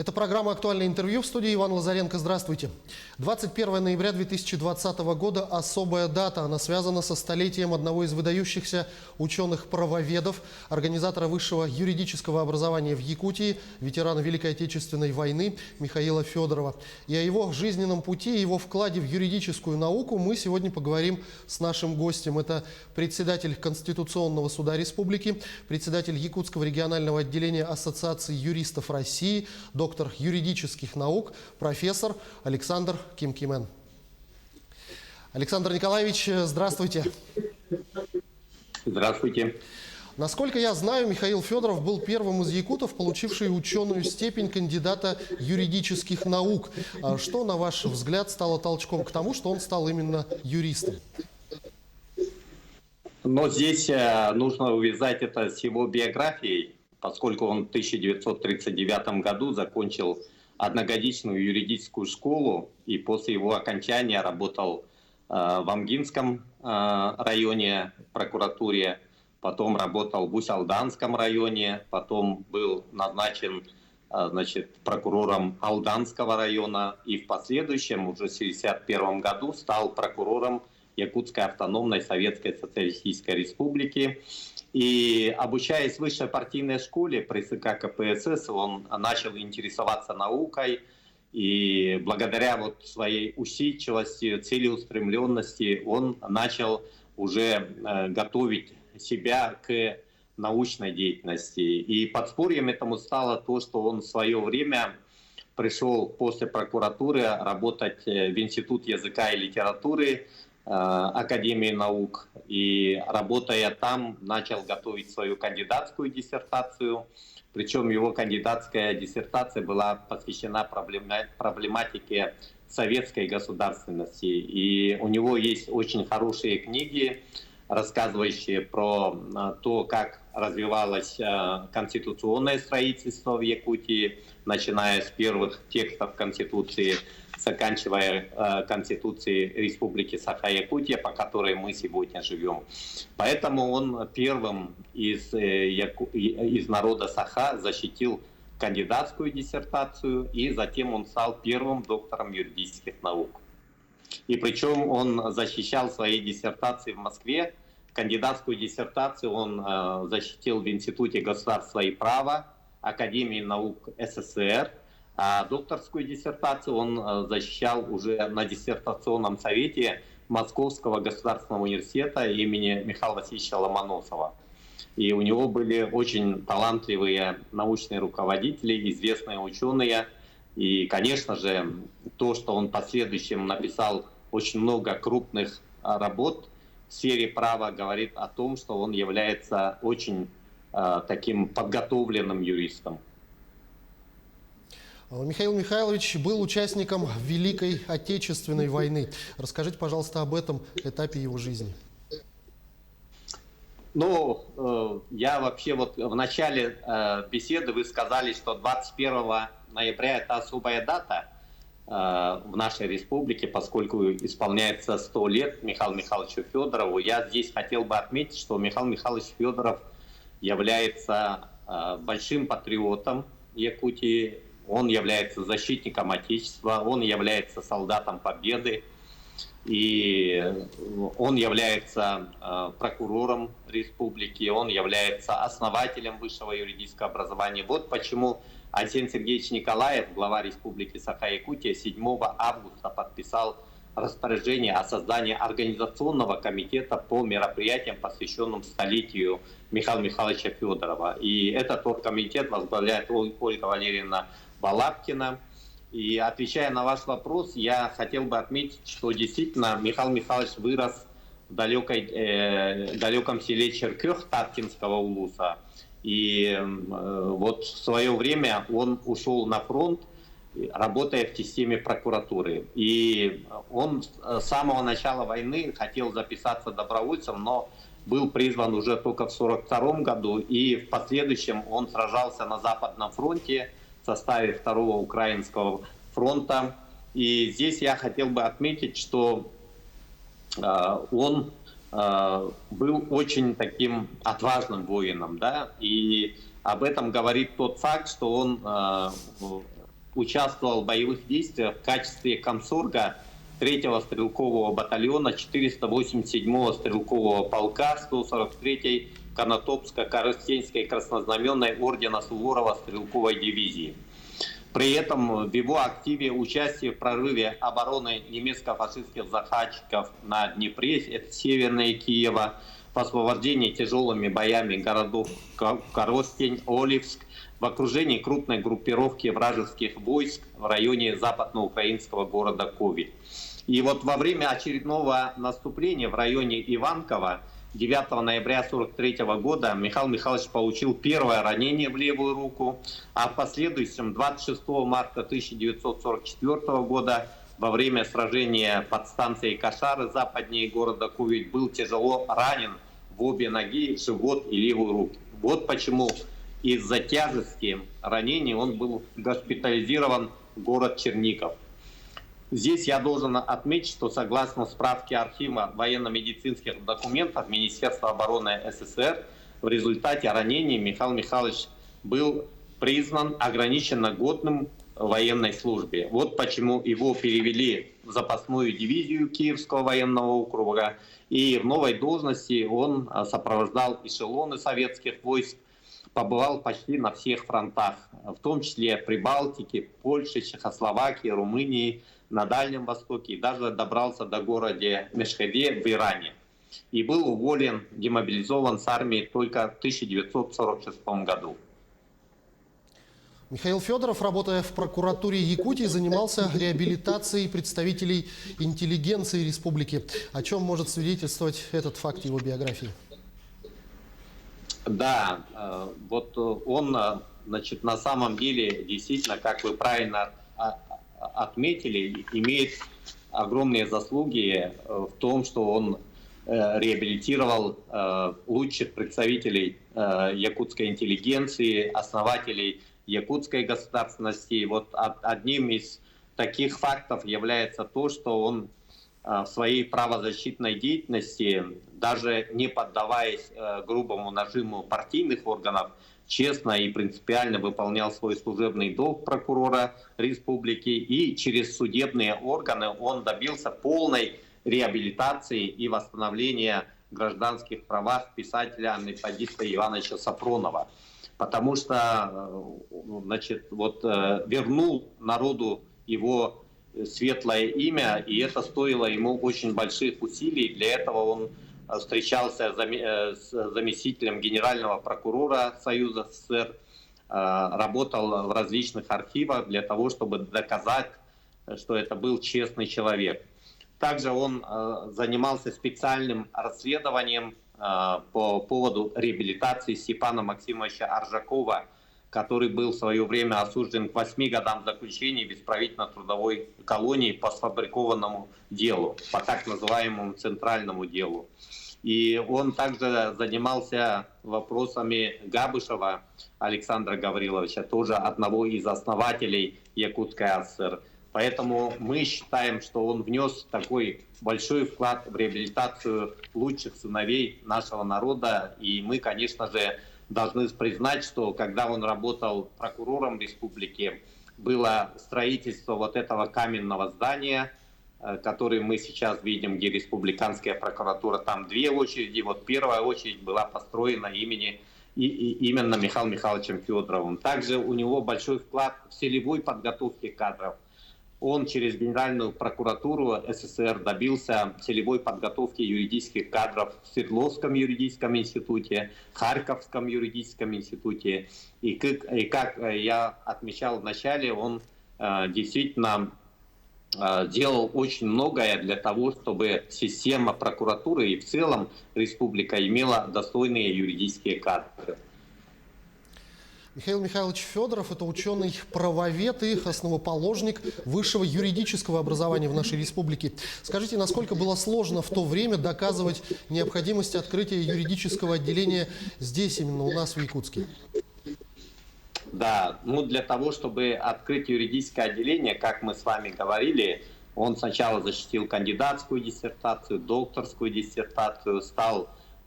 Это программа «Актуальное интервью», в студии Иван Лазаренко. Здравствуйте. 21 ноября 2020 года – особая дата. Она связана со столетием одного из выдающихся ученых-правоведов, организатора высшего юридического образования в Якутии, ветерана Великой Отечественной войны Михаила Федорова. И о его жизненном пути и его вкладе в юридическую науку мы сегодня поговорим с нашим гостем. Это председатель Конституционного суда республики, председатель Якутского регионального отделения Ассоциации юристов России, доктор юридических наук, профессор Александр Кимкимен. Александр Николаевич, здравствуйте. Здравствуйте. Насколько я знаю, Михаил Федоров был первым из якутов, получивший ученую степень кандидата юридических наук. Что, на ваш взгляд, стало толчком к тому, что он стал именно юристом? Но здесь нужно увязать это с его биографией, поскольку он в 1939 году закончил одногодичную юридическую школу и после его окончания работал в Амгинском районе прокуратуре, потом работал в Усть-Алданском районе, потом был назначен прокурором Алданского района и в последующем, уже в 1961 году, стал прокурором Якутской автономной Советской Социалистической Республики. И обучаясь в высшей партийной школе при ЦК КПСС, он начал интересоваться наукой. И благодаря своей усидчивости, целеустремленности он начал уже готовить себя к научной деятельности. И подспорьем этому стало то, что он в свое время пришел после прокуратуры работать в Институт языка и литературы Академии наук, и работая там, начал готовить свою кандидатскую диссертацию. Причем его кандидатская диссертация была посвящена проблематике советской государственности. И у него есть очень хорошие книги, рассказывающие про то, как развивалось конституционное строительство в Якутии, начиная с первых текстов Конституции, заканчивая Конституцией Республики Саха-Якутия, по которой мы сегодня живем. Поэтому он первым из народа Саха защитил кандидатскую диссертацию, и затем он стал первым доктором юридических наук. И причем он защищал свои диссертации в Москве. Кандидатскую диссертацию он защитил в Институте государства и права Академии наук СССР, а докторскую диссертацию он защищал уже на диссертационном совете Московского государственного университета имени Михаила Васильевича Ломоносова. И у него были очень талантливые научные руководители, известные ученые. И, конечно же, то, что он в последующем написал очень много крупных работ в сфере права, говорит о том, что он является очень таким подготовленным юристом. Михаил Михайлович был участником Великой Отечественной войны. Расскажите, пожалуйста, об этом этапе его жизни. Я вообще в начале беседы вы сказали, что 21 ноября это особая дата в нашей республике, поскольку исполняется 100 лет Михаилу Михайловичу Федорову. Я здесь хотел бы отметить, что Михаил Михайлович Федоров является большим патриотом Якутии, он является защитником Отечества, он является солдатом Победы, и он является прокурором республики, он является основателем высшего юридического образования. Вот почему Арсений Сергеевич Николаев, глава Республики Саха-Якутия, 7 августа подписал распоряжение о создании организационного комитета по мероприятиям, посвященным столетию Михаила Михайловича Федорова. И этот комитет возглавляет Ольга Валерьевна Балабкина. И отвечая на ваш вопрос, я хотел бы отметить, что действительно Михаил Михайлович вырос в далеком селе Черкёх Таткинского улуса. И в свое время он ушел на фронт, работая в системе прокуратуры. И он с самого начала войны хотел записаться добровольцем, но был призван уже только в 1942 году. И в последующем он сражался на Западном фронте в составе 2-го Украинского фронта. И здесь я хотел бы отметить, что он был очень таким отважным воином, да, и об этом говорит тот факт, что он участвовал в боевых действиях в качестве комсорга 3-го стрелкового батальона 487-го стрелкового полка 143-й Конотопско-Коростенской краснознаменной ордена Суворова стрелковой дивизии. При этом в его активе участие в прорыве обороны немецко-фашистских захватчиков на Днепре, это северное Киева, в освобождении тяжелыми боями городов Коростень, Оливск, в окружении крупной группировки вражеских войск в районе западноукраинского города Ковель. И вот во время очередного наступления в районе Иванкова 9 ноября 1943 года Михаил Михайлович получил первое ранение в левую руку, а в последующем 26 марта 1944 года во время сражения под станцией Кашары западнее города Ковель был тяжело ранен в обе ноги, живот и левую руку. Вот почему из-за тяжести ранений он был госпитализирован в город Чернигов. Здесь я должен отметить, что согласно справке архива военно-медицинских документов Министерства обороны СССР, в результате ранений Михаил Михайлович был признан ограниченно годным в военной службе. Вот почему его перевели в запасную дивизию Киевского военного округа, и в новой должности он сопровождал эшелоны советских войск, побывал почти на всех фронтах, в том числе Прибалтике, Польше, Чехословакии, Румынии, на Дальнем Востоке, и даже добрался до города Мешхеде в Иране. И был уволен, демобилизован с армии только в 1946 году. Михаил Федоров, работая в прокуратуре Якутии, занимался реабилитацией представителей интеллигенции республики. О чем может свидетельствовать этот факт его биографии? Да, вот он, значит, на самом деле, действительно, как вы правильно отметили, имеет огромные заслуги в том, что он реабилитировал лучших представителей якутской интеллигенции, основателей якутской государственности. Вот одним из таких фактов является то, что он в своей правозащитной деятельности, даже не поддаваясь грубому нажиму партийных органов, честно и принципиально выполнял свой служебный долг прокурора республики, и через судебные органы он добился полной реабилитации и восстановления гражданских прав писателя методиста Ивановича Сапронова. Потому что, значит, вот вернул народу его светлое имя, и это стоило ему очень больших усилий. Для этого он встречался с заместителем генерального прокурора Союза СССР, работал в различных архивах для того, чтобы доказать, что это был честный человек. Также он занимался специальным расследованием по поводу реабилитации Степана Максимовича Аржакова, который был в свое время осужден к 8 годам заключения в исправительно-трудовой колонии по сфабрикованному делу, по так называемому центральному делу. И он также занимался вопросами Габышева Александра Гавриловича, тоже одного из основателей Якутской АСР. Поэтому мы считаем, что он внес такой большой вклад в реабилитацию лучших сыновей нашего народа. И мы, конечно же, должны признать, что когда он работал прокурором республики, было строительство вот этого каменного здания, который мы сейчас видим, где республиканская прокуратура. Там две очереди. Вот первая очередь была построена именно Михаилом Михайловичем Федоровым. Также у него большой вклад в целевой подготовке кадров. Он через Генеральную прокуратуру СССР добился целевой подготовки юридических кадров в Свердловском юридическом институте, Харьковском юридическом институте. И как я отмечал в начале, он действительно делал очень многое для того, чтобы система прокуратуры и в целом республика имела достойные юридические кадры. Михаил Михайлович Федоров – это ученый-правовед и основоположник высшего юридического образования в нашей республике. Скажите, насколько было сложно в то время доказывать необходимость открытия юридического отделения здесь, именно у нас в Якутске? Да, ну для того, чтобы открыть юридическое отделение, как мы с вами говорили, он сначала защитил кандидатскую диссертацию, докторскую диссертацию,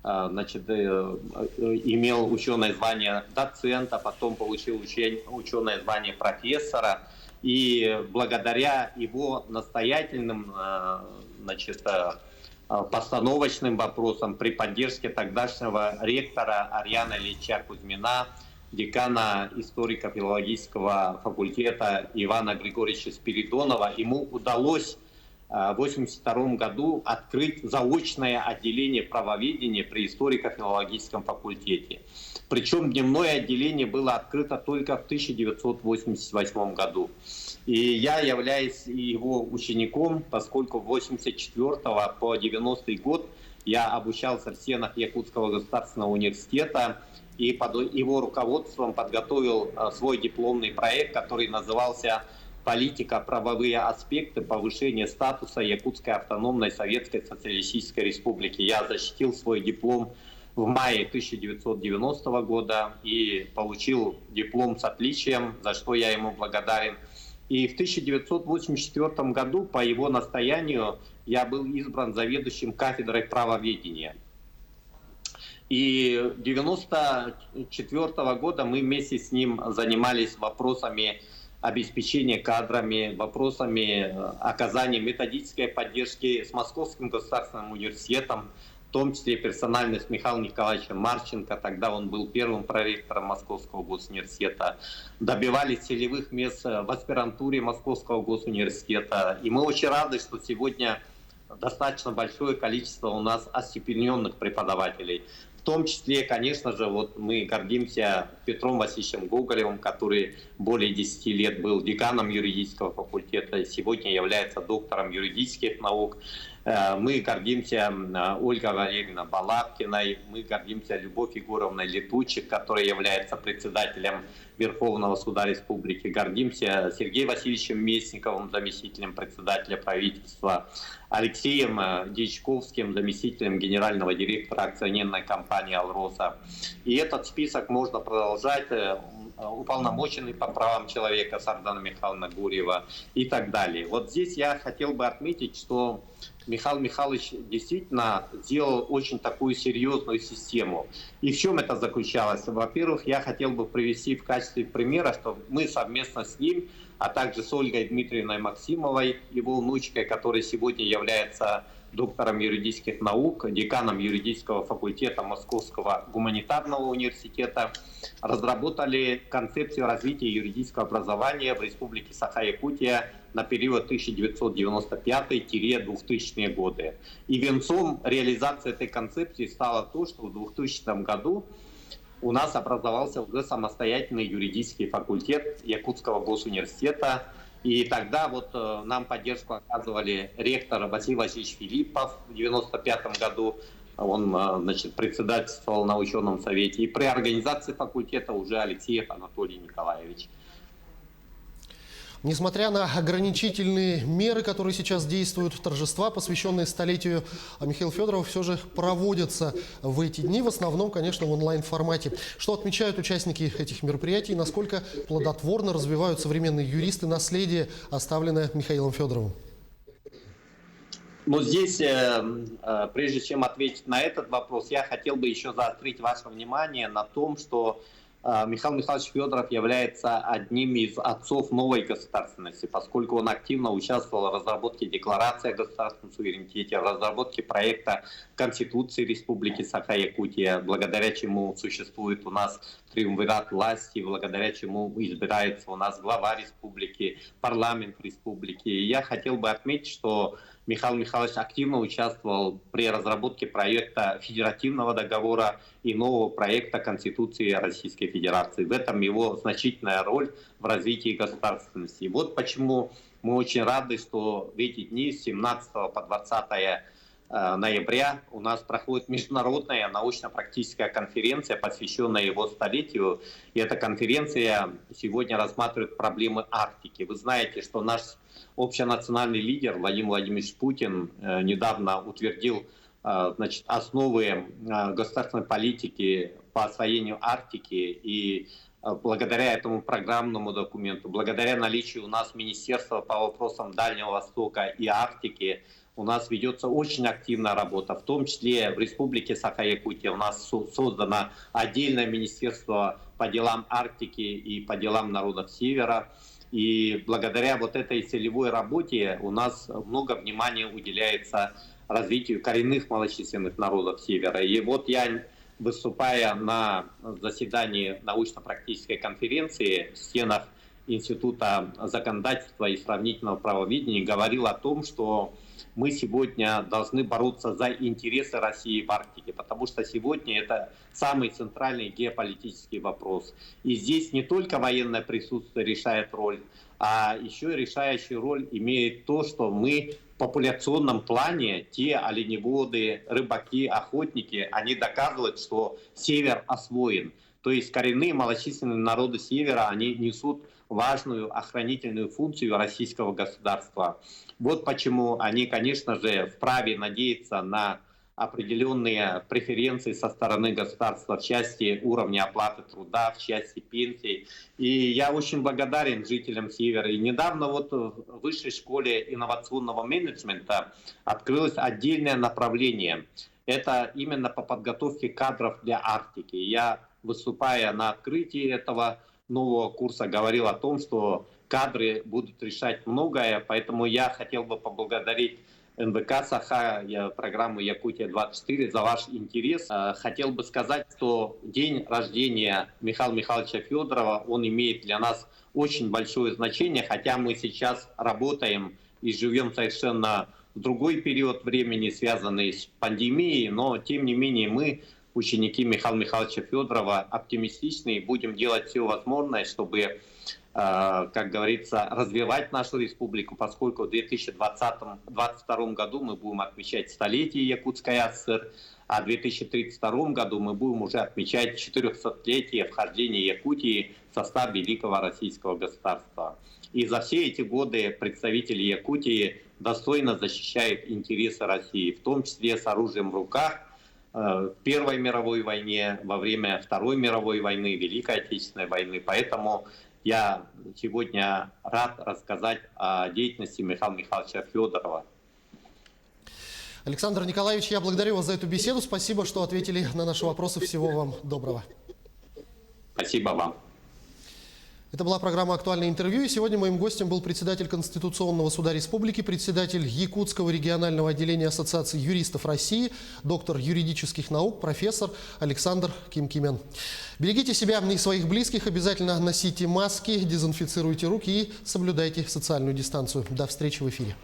имел ученое звание доцента, потом получил ученое звание профессора. И благодаря его настоятельным постановочным вопросам при поддержке тогдашнего ректора Арьяна Ильича Кузьмина, декана историко-филологического факультета Ивана Григорьевича Спиридонова, ему удалось в 1982 году открыть заочное отделение правоведения при историко-филологическом факультете. Причем дневное отделение было открыто только в 1988 году. И я являюсь его учеником, поскольку с 1984 по 1990 год я обучался в стенах Якутского государственного университета и под его руководством подготовил свой дипломный проект, который назывался «Политика, правовые аспекты повышения статуса Якутской автономной Советской Социалистической Республики». Я защитил свой диплом в мае 1990 года и получил диплом с отличием, за что я ему благодарен. И в 1984 году по его настоянию я был избран заведующим кафедрой правоведения. И 1994 года мы вместе с ним занимались вопросами обеспечения кадрами, вопросами оказания методической поддержки с Московским государственным университетом, в том числе персонально с Михаилом Николаевичем Марченко, тогда он был первым проректором Московского госуниверситета, добивались целевых мест в аспирантуре Московского госуниверситета. И мы очень рады, что сегодня достаточно большое количество у нас остепененных преподавателей. В том числе, конечно же, вот мы гордимся Петром Васильевичем Гоголевым, который более 10 лет был деканом юридического факультета, сегодня является доктором юридических наук. Мы гордимся Ольгой Валерьевной Балабкиной, мы гордимся Любовь Егоровной Летучик, которая является председателем Верховного суда республики. Гордимся Сергеем Васильевичем Местниковым, заместителем председателя правительства, Алексеем Дьячковским, заместителем генерального директора акционерной компании «Алроса». И этот список можно продолжать. Уполномоченный по правам человека Сардана Михайловна Гурьева и так далее. Вот здесь я хотел бы отметить, что Михаил Михайлович действительно сделал очень такую серьезную систему. И в чем это заключалось? Во-первых, я хотел бы привести в качестве примера, что мы совместно с ним, а также с Ольгой Дмитриевной Максимовой, его внучкой, которая сегодня является доктором юридических наук, деканом юридического факультета Московского гуманитарного университета, разработали концепцию развития юридического образования в Республике Саха-Якутия на период 1995-2000 годы. И венцом реализации этой концепции стало то, что в 2000 году у нас образовался уже самостоятельный юридический факультет Якутского госуниверситета. И тогда вот нам поддержку оказывали ректор Василий Васильевич Филиппов в 1995 году. Он, председательствовал на ученом совете. И при организации факультета уже Алексеев Анатолий Николаевич. Несмотря на ограничительные меры, которые сейчас действуют, торжества, посвященные столетию Михаила Федорова, все же проводятся в эти дни, в основном, конечно, в онлайн-формате. Что отмечают участники этих мероприятий, насколько плодотворно развивают современные юристы наследие, оставленное Михаилом Федоровым? Но здесь, прежде чем ответить на этот вопрос, я хотел бы еще заострить ваше внимание на том, что Михаил Михайлович Федоров является одним из отцов новой государственности, поскольку он активно участвовал в разработке декларации о государственном суверенитете, в разработке проекта Конституции Республики Саха-Якутия, благодаря чему существует у нас триумвират власти, благодаря чему избирается у нас глава республики, парламент республики. И я хотел бы отметить, что Михаил Михайлович активно участвовал при разработке проекта федеративного договора и нового проекта Конституции Российской Федерации. В этом его значительная роль в развитии государственности. И вот почему мы очень рады, что в эти дни с 17 по 20 ноября у нас проходит международная научно-практическая конференция, посвященная его столетию. И эта конференция сегодня рассматривает проблемы Арктики. Вы знаете, что наш общенациональный лидер Владимир Владимирович Путин недавно утвердил значит, основы государственной политики по освоению Арктики. И благодаря этому программному документу, благодаря наличию у нас Министерства по вопросам Дальнего Востока и Арктики, у нас ведется очень активная работа, в том числе в Республике Саха-Якутия у нас создано отдельное министерство по делам Арктики и по делам народов Севера. И благодаря вот этой целевой работе у нас много внимания уделяется развитию коренных малочисленных народов Севера. И вот я, выступая на заседании научно-практической конференции в стенах Института законодательства и сравнительного правоведения, говорил о том, что мы сегодня должны бороться за интересы России в Арктике, потому что сегодня это самый центральный геополитический вопрос. И здесь не только военное присутствие решает роль, а еще и решающую роль имеет то, что мы в популяционном плане, те оленеводы, рыбаки, охотники, они доказывают, что север освоен. То есть коренные малочисленные народы севера, они несут важную охранительную функцию российского государства. Вот почему они, конечно же, вправе надеяться на определенные преференции со стороны государства в части уровня оплаты труда, в части пенсий. И я очень благодарен жителям Севера. И недавно вот в Высшей школе инновационного менеджмента открылось отдельное направление. Это именно по подготовке кадров для Арктики. Я, выступая на открытии этого нового курса, говорил о том, что кадры будут решать многое, поэтому я хотел бы поблагодарить НВК Саха, программу Якутия-24 за ваш интерес. Хотел бы сказать, что день рождения Михаила Михайловича Федорова, он имеет для нас очень большое значение, хотя мы сейчас работаем и живем совершенно в другой период времени, связанный с пандемией, но тем не менее мы, ученики Михаила Михайловича Федорова, оптимистичны и будем делать все возможное, чтобы, как говорится, развивать нашу республику, поскольку в 2022 году мы будем отмечать столетие Якутской АСР, а в 2032 году мы будем уже отмечать 400-летие вхождения Якутии в состав великого российского государства. И за все эти годы представители Якутии достойно защищают интересы России, в том числе с оружием в руках, в Первой мировой войне, во время Второй мировой войны, Великой Отечественной войны. Поэтому я сегодня рад рассказать о деятельности Михаила Михайловича Федорова. Александр Николаевич, я благодарю вас за эту беседу. Спасибо, что ответили на наши вопросы. Всего вам доброго. Спасибо вам. Это была программа «Актуальное интервью». И сегодня моим гостем был председатель Конституционного суда республики, председатель Якутского регионального отделения Ассоциации юристов России, доктор юридических наук, профессор Александр Кимкимен. Берегите себя и своих близких, обязательно носите маски, дезинфицируйте руки и соблюдайте социальную дистанцию. До встречи в эфире.